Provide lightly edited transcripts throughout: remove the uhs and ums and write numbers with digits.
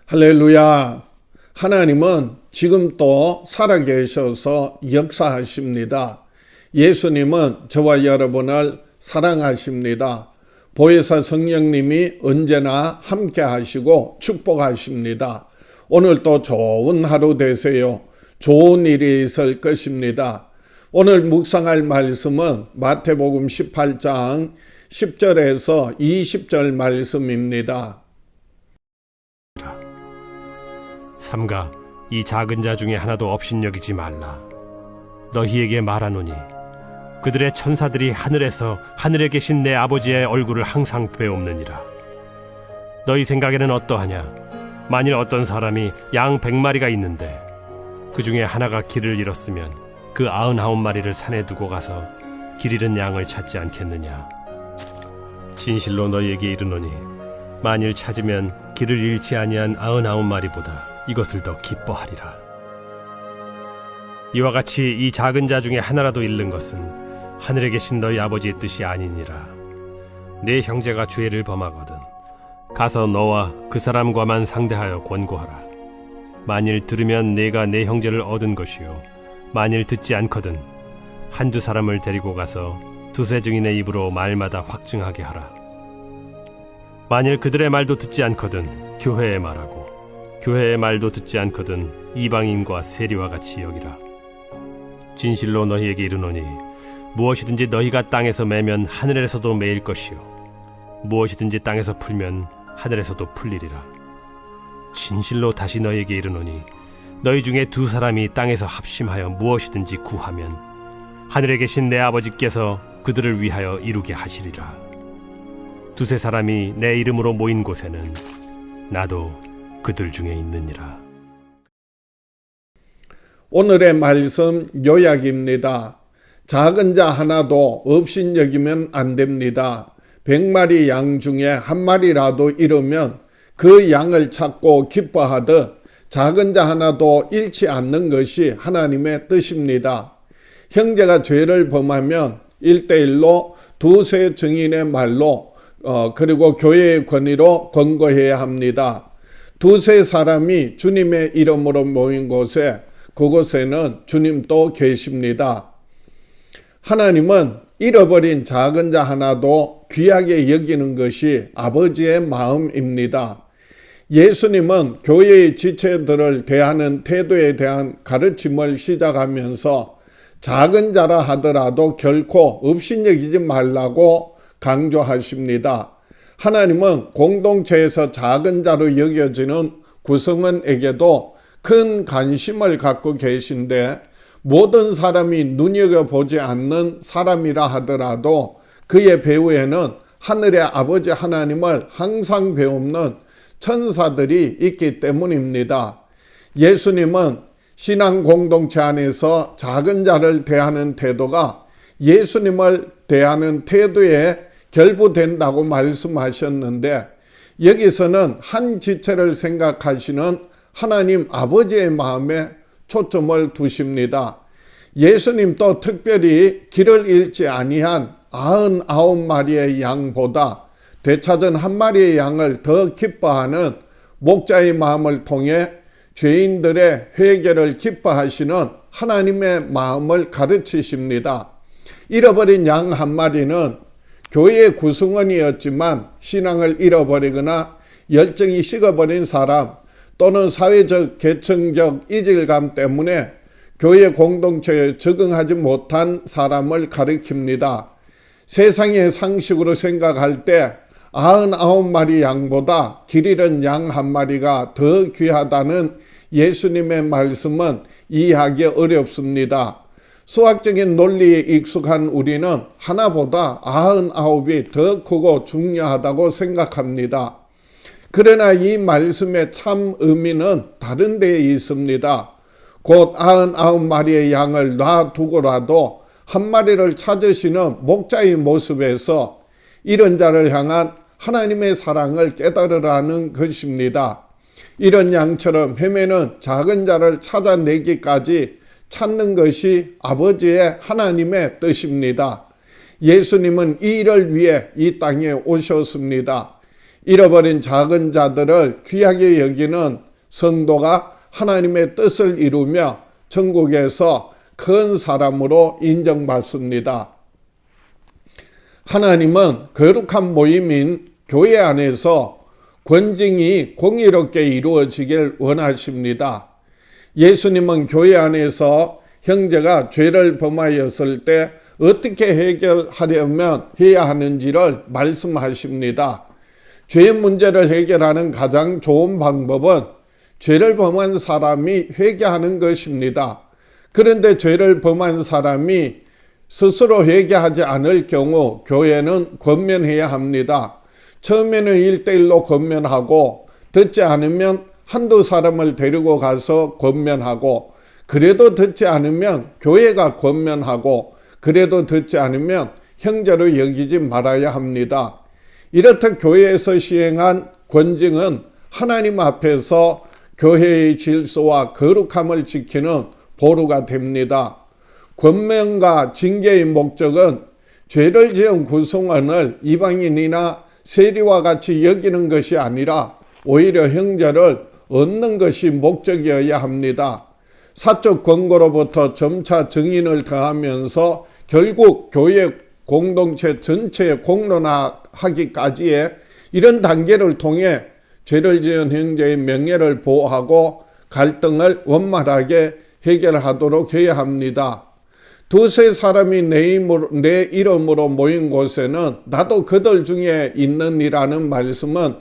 할렐루야. 하나님은 지금 또 살아계셔서 역사하십니다. 예수님은 저와 여러분을 사랑하십니다. 보혜사 성령님이 언제나 함께 하시고 축복하십니다. 오늘도 좋은 하루 되세요. 좋은 일이 있을 것입니다. 오늘 묵상할 말씀은 마태복음 18장 10절에서 20절 말씀입니다. 삼가 이 작은 자 중에 하나도 업신여기지 말라. 너희에게 말하노니 그들의 천사들이 하늘에서 하늘에 계신 내 아버지의 얼굴을 항상 뵈옵느니라. 너희 생각에는 어떠하냐? 만일 어떤 사람이 양 100마리가 있는데 그 중에 하나가 길을 잃었으면 그 99마리를 산에 두고 가서 길 잃은 양을 찾지 않겠느냐? 진실로 너희에게 이르노니 만일 찾으면 길을 잃지 아니한 99마리보다 이것을 더 기뻐하리라. 이와 같이 이 작은 자 중에 하나라도 잃는 것은 하늘에 계신 너희 아버지의 뜻이 아니니라. 네 형제가 죄를 범하거든 가서 너와 그 사람과만 상대하여 권고하라. 만일 들으면 네가 네 형제를 얻은 것이요 만일 듣지 않거든 한두 사람을 데리고 가서 두세 증인의 입으로 말마다 확증하게 하라. 만일 그들의 말도 듣지 않거든 교회에 말하고 교회의 말도 듣지 않거든 이방인과 세리와 같이 여기라. 진실로 너희에게 이르노니 무엇이든지 너희가 땅에서 매면 하늘에서도 매일 것이요 무엇이든지 땅에서 풀면 하늘에서도 풀리리라. 진실로 다시 너희에게 이르노니 너희 중에 두 사람이 땅에서 합심하여 무엇이든지 구하면 하늘에 계신 내 아버지께서 그들을 위하여 이루게 하시리라. 두세 사람이 내 이름으로 모인 곳에는 나도 그들 중에 있느니라. 오늘의 말씀 요약입니다. 작은 자 하나도 업신여기면 안 됩니다. 100마리 양 중에 한 마리라도 잃으면 그 양을 찾고 기뻐하듯 작은 자 하나도 잃지 않는 것이 하나님의 뜻입니다. 형제가 죄를 범하면 1대1로 두세 증인의 말로 그리고 교회의 권위로 권고해야 합니다. 두세 사람이 주님의 이름으로 모인 곳에 그곳에는 주님도 계십니다. 하나님은 잃어버린 작은 자 하나도 귀하게 여기는 것이 아버지의 마음입니다. 예수님은 교회의 지체들을 대하는 태도에 대한 가르침을 시작하면서 작은 자라 하더라도 결코 업신여기지 말라고 강조하십니다. 하나님은 공동체에서 작은 자로 여겨지는 구성원에게도 큰 관심을 갖고 계신데 모든 사람이 눈여겨보지 않는 사람이라 하더라도 그의 배후에는 하늘의 아버지 하나님을 항상 배우는 천사들이 있기 때문입니다. 예수님은 신앙 공동체 안에서 작은 자를 대하는 태도가 예수님을 대하는 태도에 결부된다고 말씀하셨는데 여기서는 한 지체를 생각하시는 하나님 아버지의 마음에 초점을 두십니다. 예수님도 특별히 길을 잃지 아니한 99마리의 양보다 되찾은 한 마리의 양을 더 기뻐하는 목자의 마음을 통해 죄인들의 회개를 기뻐하시는 하나님의 마음을 가르치십니다. 잃어버린 양 한 마리는 교회의 구성원이었지만 신앙을 잃어버리거나 열정이 식어버린 사람 또는 사회적 계층적 이질감 때문에 교회 공동체에 적응하지 못한 사람을 가리킵니다. 세상의 상식으로 생각할 때 99마리 양보다 길 잃은 양 한 마리가 더 귀하다는 예수님의 말씀은 이해하기 어렵습니다. 수학적인 논리에 익숙한 우리는 하나보다 99이 더 크고 중요하다고 생각합니다. 그러나 이 말씀의 참 의미는 다른 데에 있습니다. 곧 99마리의 양을 놔두고라도 한 마리를 찾으시는 목자의 모습에서 이런 자를 향한 하나님의 사랑을 깨달으라는 것입니다. 이런 양처럼 헤매는 작은 자를 찾아내기까지 찾는 것이 아버지의 하나님의 뜻입니다. 예수님은 이 일을 위해 이 땅에 오셨습니다. 잃어버린 작은 자들을 귀하게 여기는 성도가 하나님의 뜻을 이루며 천국에서 큰 사람으로 인정받습니다. 하나님은 거룩한 모임인 교회 안에서 권징이 공의롭게 이루어지길 원하십니다. 예수님은 교회 안에서 형제가 죄를 범하였을 때 어떻게 해결하려면 해야 하는지를 말씀하십니다. 죄의 문제를 해결하는 가장 좋은 방법은 죄를 범한 사람이 회개하는 것입니다. 그런데 죄를 범한 사람이 스스로 회개하지 않을 경우 교회는 권면해야 합니다. 처음에는 1:1로 권면하고 듣지 않으면 한두 사람을 데리고 가서 권면하고 그래도 듣지 않으면 교회가 권면하고 그래도 듣지 않으면 형제로 여기지 말아야 합니다. 이렇듯 교회에서 시행한 권징은 하나님 앞에서 교회의 질서와 거룩함을 지키는 보루가 됩니다. 권면과 징계의 목적은 죄를 지은 구성원을 이방인이나 세리와 같이 여기는 것이 아니라 오히려 형제를 얻는 것이 목적이어야 합니다. 사적 권고로부터 점차 증인을 더하면서 결국 교회 공동체 전체에 공론화하기까지의 이런 단계를 통해 죄를 지은 형제의 명예를 보호하고 갈등을 원만하게 해결하도록 해야 합니다. 두세 사람이 내 이름으로 모인 곳에는 나도 그들 중에 있느니라는 말씀은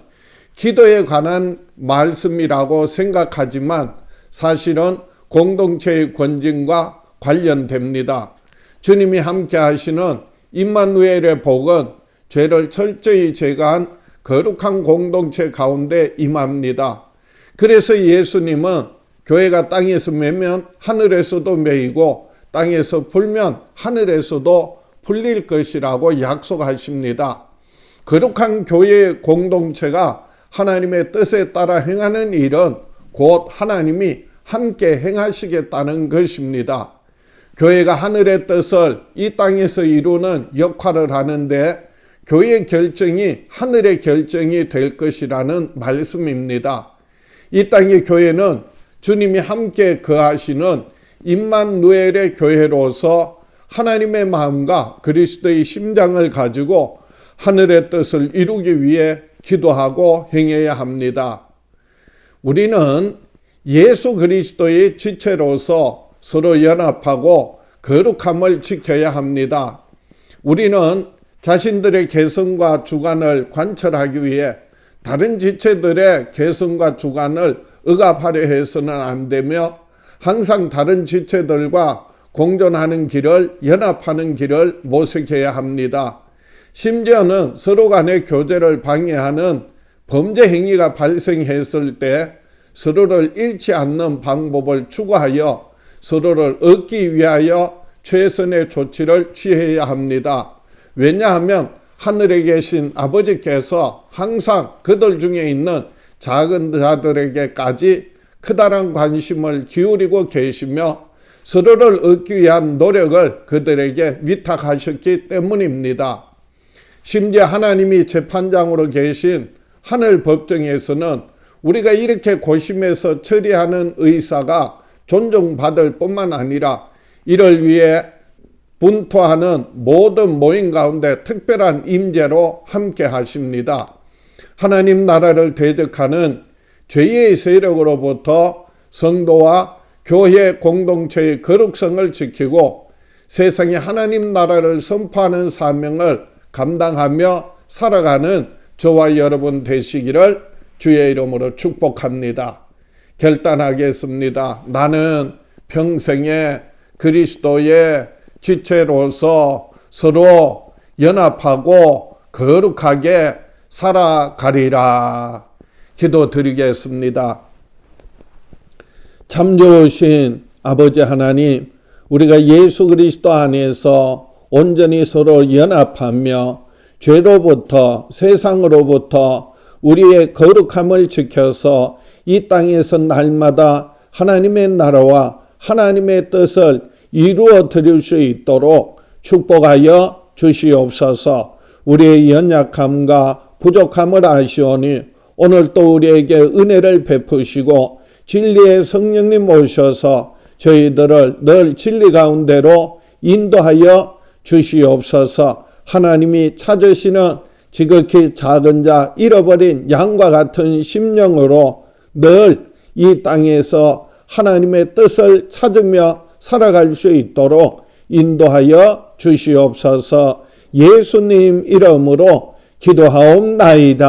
기도에 관한 말씀이라고 생각하지만 사실은 공동체의 권징과 관련됩니다. 주님이 함께 하시는 임마누엘의 복은 죄를 철저히 제거한 거룩한 공동체 가운데 임합니다. 그래서 예수님은 교회가 땅에서 매면 하늘에서도 매이고 땅에서 풀면 하늘에서도 풀릴 것이라고 약속하십니다. 거룩한 교회의 공동체가 하나님의 뜻에 따라 행하는 일은 곧 하나님이 함께 행하시겠다는 것입니다. 교회가 하늘의 뜻을 이 땅에서 이루는 역할을 하는데 교회의 결정이 하늘의 결정이 될 것이라는 말씀입니다. 이 땅의 교회는 주님이 함께 거하시는 임마누엘의 교회로서 하나님의 마음과 그리스도의 심장을 가지고 하늘의 뜻을 이루기 위해 기도하고 행해야 합니다. 우리는 예수 그리스도의 지체로서 서로 연합하고 거룩함을 지켜야 합니다. 우리는 자신들의 개성과 주관을 관철하기 위해 다른 지체들의 개성과 주관을 억압하려 해서는 안 되며 항상 다른 지체들과 공존하는 길을 연합하는 길을 모색해야 합니다. 심지어는 서로 간의 교제를 방해하는 범죄 행위가 발생했을 때 서로를 잃지 않는 방법을 추구하여 서로를 얻기 위하여 최선의 조치를 취해야 합니다. 왜냐하면 하늘에 계신 아버지께서 항상 그들 중에 있는 작은 자들에게까지 크다란 관심을 기울이고 계시며 서로를 얻기 위한 노력을 그들에게 위탁하셨기 때문입니다. 심지어 하나님이 재판장으로 계신 하늘 법정에서는 우리가 이렇게 고심해서 처리하는 의사가 존중받을 뿐만 아니라 이를 위해 분투하는 모든 모임 가운데 특별한 임재로 함께 하십니다. 하나님 나라를 대적하는 죄의 세력으로부터 성도와 교회 공동체의 거룩성을 지키고 세상에 하나님 나라를 선포하는 사명을 감당하며 살아가는 저와 여러분 되시기를 주의 이름으로 축복합니다. 결단하겠습니다. 나는 평생에 그리스도의 지체로서 서로 연합하고 거룩하게 살아가리라. 기도드리겠습니다. 참 좋으신 아버지 하나님, 우리가 예수 그리스도 안에서 온전히 서로 연합하며 죄로부터 세상으로부터 우리의 거룩함을 지켜서 이 땅에서 날마다 하나님의 나라와 하나님의 뜻을 이루어 드릴 수 있도록 축복하여 주시옵소서. 우리의 연약함과 부족함을 아시오니 오늘 또 우리에게 은혜를 베푸시고 진리의 성령님 오셔서 저희들을 늘 진리 가운데로 인도하여 주시옵소서. 하나님이 찾으시는 지극히 작은 자, 잃어버린 양과 같은 심령으로 늘 이 땅에서 하나님의 뜻을 찾으며 살아갈 수 있도록 인도하여 주시옵소서. 예수님 이름으로 기도하옵나이다.